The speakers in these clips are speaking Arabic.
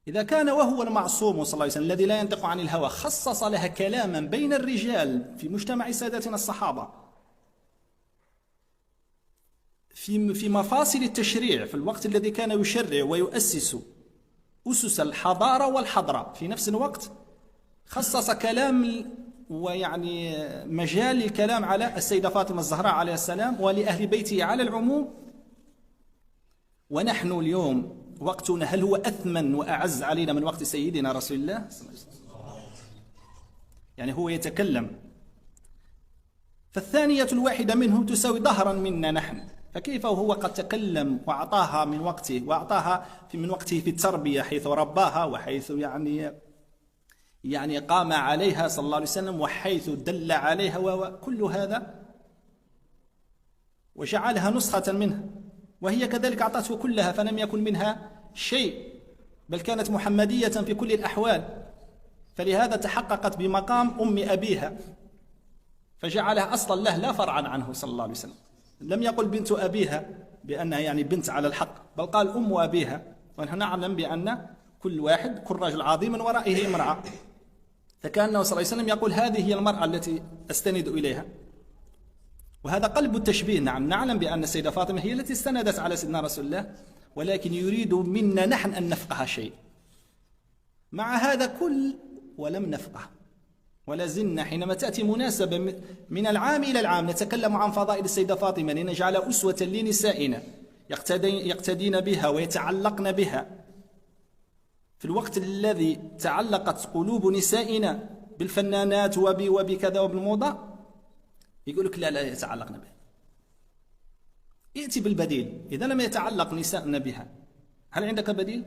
إذا كان وهو المعصوم صلى الله عليه وسلم الذي لا ينطق عن الهوى خصص لها كلاما بين الرجال في مجتمع سادتنا الصحابة في مفاصل التشريع، في الوقت الذي كان يشرع ويؤسس أسس الحضارة والحضرة، في نفس الوقت خصص كلام ويعني مجال للكلام على السيدة فاطمة الزهراء عليه السلام ولأهل بيته على العموم. ونحن اليوم وقتنا هل هو أثمن وأعز علينا من وقت سيدنا رسول الله؟ يعني هو يتكلم، فالثانية الواحدة منه تساوي ظهرا منا نحن، فكيف وهو قد تكلم وأعطاها من وقته، وأعطاها من وقته في التربية حيث رباها، وحيث يعني قام عليها صلى الله عليه وسلم، وحيث دل عليها وكل هذا، وجعلها نسخة منه، وهي كذلك أعطته كلها فلم يكن منها شيء، بل كانت محمدية في كل الأحوال، فلهذا تحققت بمقام أم أبيها، فجعلها أصلا له لا فرعا عنه صلى الله عليه وسلم. لم يقل بنت أبيها بأنها يعني بنت على الحق، بل قال أم أبيها، ونحن نعلم بأن كل واحد، كل رجل عظيم من ورائه امرأة، فكأنه صلى الله عليه وسلم يقول هذه هي المرأة التي أستند إليها. وهذا قلب التشبيه. نعم، نعلم بأن السيدة فاطمة هي التي استندت على سيدنا رسول الله، ولكن يريد منا نحن أن نفقه شيء مع هذا كل، ولم نفقه، ولا زلنا حينما تأتي مناسبة من العام إلى العام نتكلم عن فضائل السيدة فاطمة لنجعل أسوة لنسائنا يقتدين بها ويتعلقن بها، في الوقت الذي تعلقت قلوب نسائنا بالفنانات وبكذا وبالموضة، يقول لك لا يتعلقن بها. ائتي بالبديل. إذا لم يتعلق نسائنا بها، هل عندك بديل؟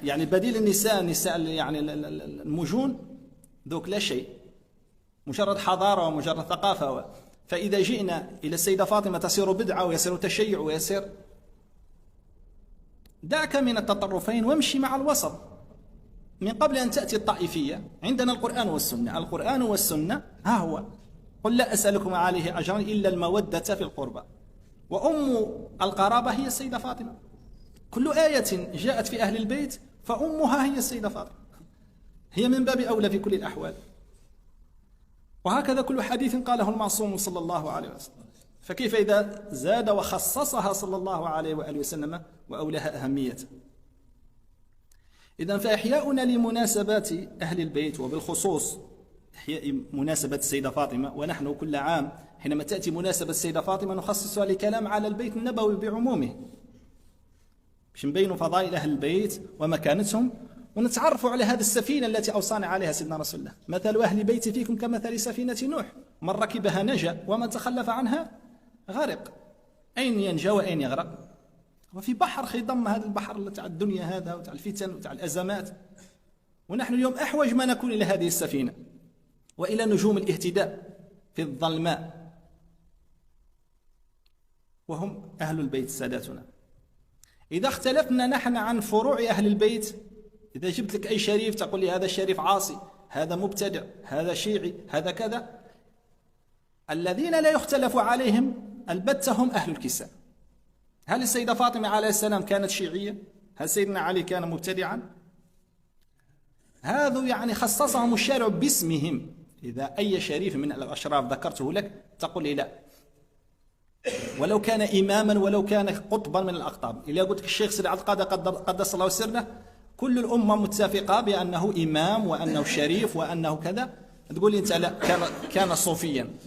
يعني بديل النساء يعني المجون ذوك لا شيء، مجرد حضارة ومجرد ثقافة. فإذا جئنا إلى السيدة فاطمة تصير بدعة ويصير تشيع ويصير، دعك من التطرفين وامشي مع الوسط. من قبل أن تأتي الطائفية عندنا القرآن والسنة، القرآن والسنة ها هو، قل لا أسألكم عليه أجرا إلا المودة في القربى، وأم القرابة هي السيدة فاطمة. كل آية جاءت في أهل البيت فأمها هي السيدة فاطمة، هي من باب أولى في كل الأحوال. وهكذا كل حديث قاله المعصوم صلى الله عليه وسلم، فكيف إذا زاد وخصصها صلى الله عليه وآله وسلم وأولها أهمية؟ إذن فإحياؤنا لمناسبات أهل البيت، وبالخصوص إحياء مناسبة السيدة فاطمة، ونحن كل عام حينما تأتي مناسبة السيدة فاطمة نخصصها لكلام على البيت النبوي بعمومه، باش نبينوا فضائل أهل البيت ومكانتهم، ونتعرفوا على هذه السفينة التي أوصانا عليها سيدنا رسول الله. مثل أهل بيت فيكم كمثل سفينة نوح، من ركبها نجا ومن تخلف عنها غرق. أين ينجى وأين يغرق؟ وفي بحر خضم، هذا البحر تاع الدنيا هذا، وتاع الفتن وتاع الأزمات. ونحن اليوم أحوج ما نكون إلى هذه السفينة وإلى نجوم الاهتداء في الظلماء، وهم أهل البيت ساداتنا. إذا اختلفنا نحن عن فروع أهل البيت، إذا جبت لك أي شريف تقول لي هذا الشريف عاصي، هذا مبتدع، هذا شيعي، هذا كذا، الذين لا يختلف عليهم البتة هم أهل الكساء. هل السيدة فاطمة عليه السلام كانت شيعية؟ هل سيدنا علي كان مبتدعا؟ هذا يعني خصصهم الشارع باسمهم. إذا أي شريف من الأشراف ذكرته لك تقول لي لا، ولو كان إماما ولو كان قطبا من الأقطاب. إذا قلت لك الشيخ سيد عبد القادر قدس الله سره، كل الأمة متفقة بأنه إمام وأنه شريف وأنه كذا، تقول لي أنت لا، كان صوفيا.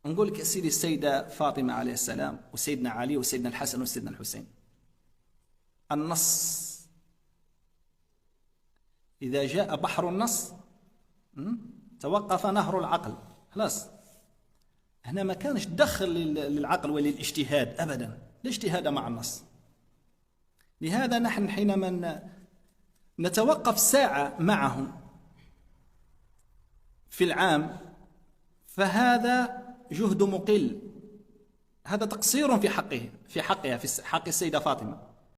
نقول لك سيدي السيدة فاطمة عليه السلام وسيدنا علي وسيدنا الحسن وسيدنا الحسين، النص إذا جاء بحر النص توقف نهر العقل، خلاص. هنا ما كانش دخل للعقل وللاجتهاد أبدا، لا اجتهاد مع النص. لهذا نحن حينما نتوقف ساعة معهم في العام فهذا جهد مقل، هذا تقصير في حقها، في حق السيدة فاطمة.